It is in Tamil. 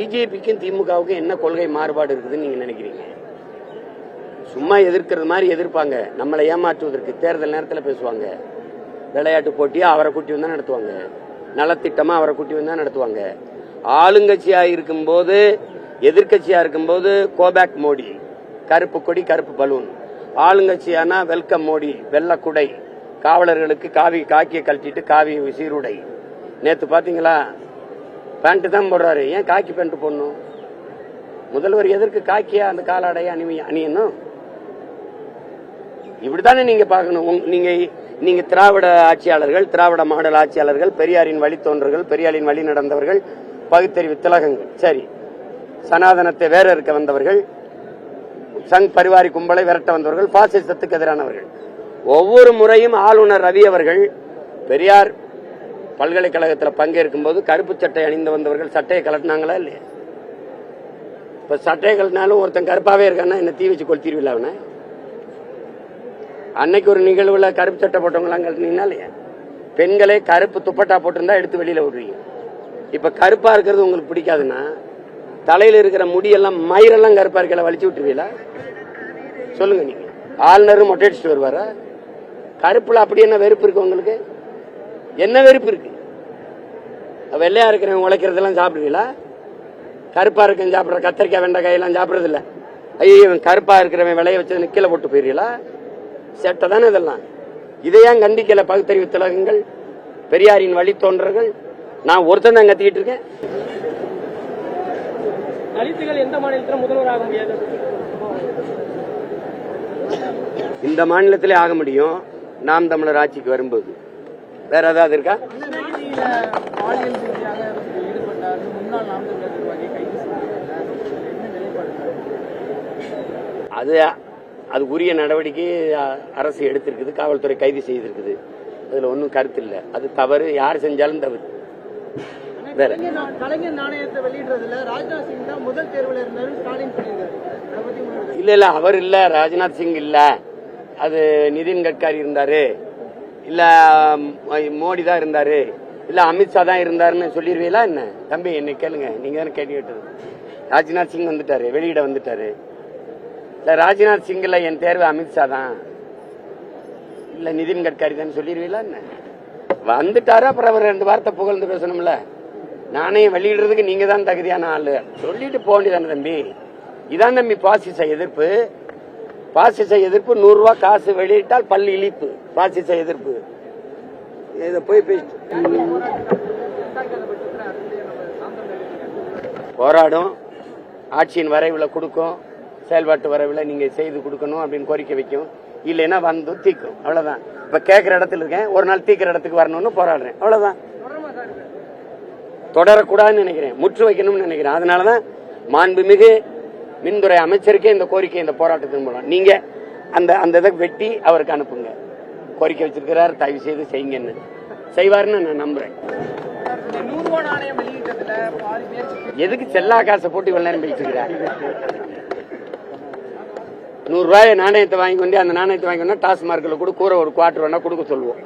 பிஜேபிக்கும் திமுகவுக்கும் என்ன கொள்கை மாறுபாடு இருக்குதுன்னு நீங்க நினைக்கிறீங்க? சும்மா எதிர்க்கிறது மாதிரி எதிர்ப்பாங்க, நம்மளை ஏமாற்றுவதற்கு. தேர்தல் நேரத்தில் பேசுவாங்க, விளையாட்டு போட்டியா அவரை கூட்டி வந்தா நடத்துவாங்க, நலத்திட்டமா அவரை கூட்டி வந்தா நடத்துவாங்க. ஆளுங்கட்சியா இருக்கும்போது, எதிர்கட்சியா இருக்கும்போது கோபேக் மோடி, கருப்பு கொடி கருப்பு பலூன். ஆளுங்கட்சியானா வெல்கம் மோடி, வெள்ள குடை, காவலர்களுக்கு காவி காக்கிய கழட்டிட்டு காவி சீருடை. நேத்து பாத்தீங்களா, பேண்ட் தான் போடுறாரு. ஏன் காக்கி பேண்ட் போடணும்? முதல்வர் எதற்கு காக்கியா அந்த காலாடைய அணியணும்? இப்படித்தானே நீங்க பாக்கணும். நீங்க திராவிட ஆட்சியாளர்கள், திராவிட மாடல் ஆட்சியாளர்கள், பெரியாரின் வழித்தோன்றர்கள், பெரியாரின் வழி நடந்தவர்கள், பகுத்தறிவு திலகங்கள். சரி, சனாதனத்தை வேற இருக்க வந்தவர்கள், சங் பரிவாரி கும்பலை விரட்ட வந்தவர்கள், பாசிசத்துக்கு எதிரானவர்கள். ஒவ்வொரு முறையும் ஆளுநர் ரவி அவர்கள் பெரியார் பல்கலைக்கழகத்தில் பங்கேற்கும் போது கருப்பு சட்டை அணிந்து வந்தவர்கள் சட்டையை கலட்டினாங்களா இல்லையா? இப்ப சட்டையை கலட்டினாலும் ஒருத்தன் கருப்பாவே இருக்கான்னா என்ன தீ வச்சு கொளுத்திருவில்ல அவனை? அன்னைக்கு ஒரு நிகழ்வுல கருப்பு சட்டை போட்டவங்களாம் கலட்டினீங்கன்னா இல்லையா? பெண்களே கருப்பு துப்பட்டா போட்டிருந்தா எடுத்து வெளியில விடுறீங்க. இப்ப கருப்பா இருக்கிறது உங்களுக்கு பிடிக்காதுன்னா தலையில இருக்கிற முடியெல்லாம் மயிரெல்லாம் கருப்பா இருக்கல வலிச்சு விட்டுருவீங்களா? சொல்லுங்க. நீங்க ஆளுநரும் மொட்டை அடிச்சுட்டு வருவாரா? கருப்புல அப்படி என்ன வெறுப்பு இருக்கு உங்களுக்கு? என்ன வெறுப்பு இருக்கு? வெள்ளையா இருக்கிறவங்க உழைக்கிறதெல்லாம் சாப்பிடுவீங்களா? கருப்பா இருக்க சாப்பிடுற கத்திரிக்காய் வெண்டைக்காய் எல்லாம் சாப்பிடுறது இல்ல. ஐயோ இவன் கருப்பா இருக்கிறவன் விளைய வச்சது கீழே போட்டு போயிருவீங்களா? சேட்டை தானே இதெல்லாம். இதையான் கண்டிக்கல பகுத்தறிவு திலகங்கள், பெரியாரின் வழித்தோன்றர்கள்? நான் ஒருத்தன் தான் கத்திக்கிட்டு இருக்கேன். தலித்துகள் எந்த மாநிலத்திலும் முதல்வராக முடியாது? இந்த மாநிலத்திலே ஆக முடியும், நாம் தமிழர் ஆட்சிக்கு வரும்போது. வேற ஏதாவது இருக்கா? அது உரிய நடவடிக்கை அரசு எடுத்திருக்குது, காவல்துறை கைது செய்திருக்குது. அதுல ஒன்னும் கருத்து இல்ல. அது தவறு, யார் செஞ்சாலும் தவறு. வேற கலைஞர் நாணயத்தை வெளியிடுறதுல ராஜ்நாத் சிங் தான் முதல் தேர்வுல இருந்தாரு, ஸ்டாலின் சொல்லியிருக்காரு. இல்ல அவர் இல்ல, ராஜ்நாத் சிங் இல்ல, அது நிதின் கட்காரி இருந்தாரு, இல்ல மோடி தான் இருந்தாரு, இல்ல அமித்ஷா தான் இருந்தாருன்னு சொல்லிடுவீங்களா என்ன? தம்பி என்ன கேளுங்க, நீங்க தானே கேட்டு கேட்டது. ராஜ்நாத் சிங் வந்துட்டாரு, வெளியிட வந்துட்டாரு. இல்ல ராஜ்நாத் சிங் இல்ல, என் தேர்வு அமித்ஷா தான், இல்ல நிதின் கட்காரி தான் சொல்லிடுவீங்களா என்ன? வந்துட்டாரு, அப்புறம் அவர் 2 வார்த்தை புகழ்ந்து பேசணும்ல. நானே வெளியிடுறதுக்கு நீங்க தான் தகுதியான ஆளு சொல்லிட்டு போக வேண்டியதானே தம்பி. இதான் தம்பி பாசிச எதிர்ப்பு. பாசிச எதிர்ப்பு 100 ரூபாய் காசு வெளியிட்டால் பள்ளி இழிப்பு. பாசிச எதிர்ப்பு இத போய் போராடும். ஆட்சியின் வரைவில் கொடுக்கும், செயல்பாட்டு வரைவில் நீங்க செய்து கொடுக்கணும் அப்படின்னு கோரிக்கை வைக்கும். இல்லைன்னா வந்து தீக்கும், அவ்வளவுதான். இப்ப கேட்கிற இடத்துல இருக்கேன், ஒரு நாள் தீக்கிற இடத்துக்கு வரணும்னு போராடுறேன், அவ்வளவுதான். தொடரக்கூடாதுன்னு நினைக்கிறேன், முற்று வைக்கணும்னு நினைக்கிறேன். அதனாலதான் மாண்புமிகு மின்துறை அமைச்சருக்கே இந்த கோரிக்கை, இந்த போராட்டத்தின் மூலம் நீங்க அந்த இதை வெட்டி அவருக்கு அனுப்புங்க. கோரிக்கை வச்சிருக்கிறார், தயவு செய்து செய்யுங்கன்னு. செய்வாருன்னு நான் நம்புறேன். எதுக்கு செல்லா காசை போட்டு இவ்வளவு நேரம் பேசிக்கிறார்? 100 ரூபாய் நாணயத்தை வாங்கி கொண்டு அந்த நாணயத்தை வாங்கி கொண்டா டாஸ்மார்க்ல கூட கூற ஒரு குவார்டர் வேணா கொடுக்க சொல்லுவோம்.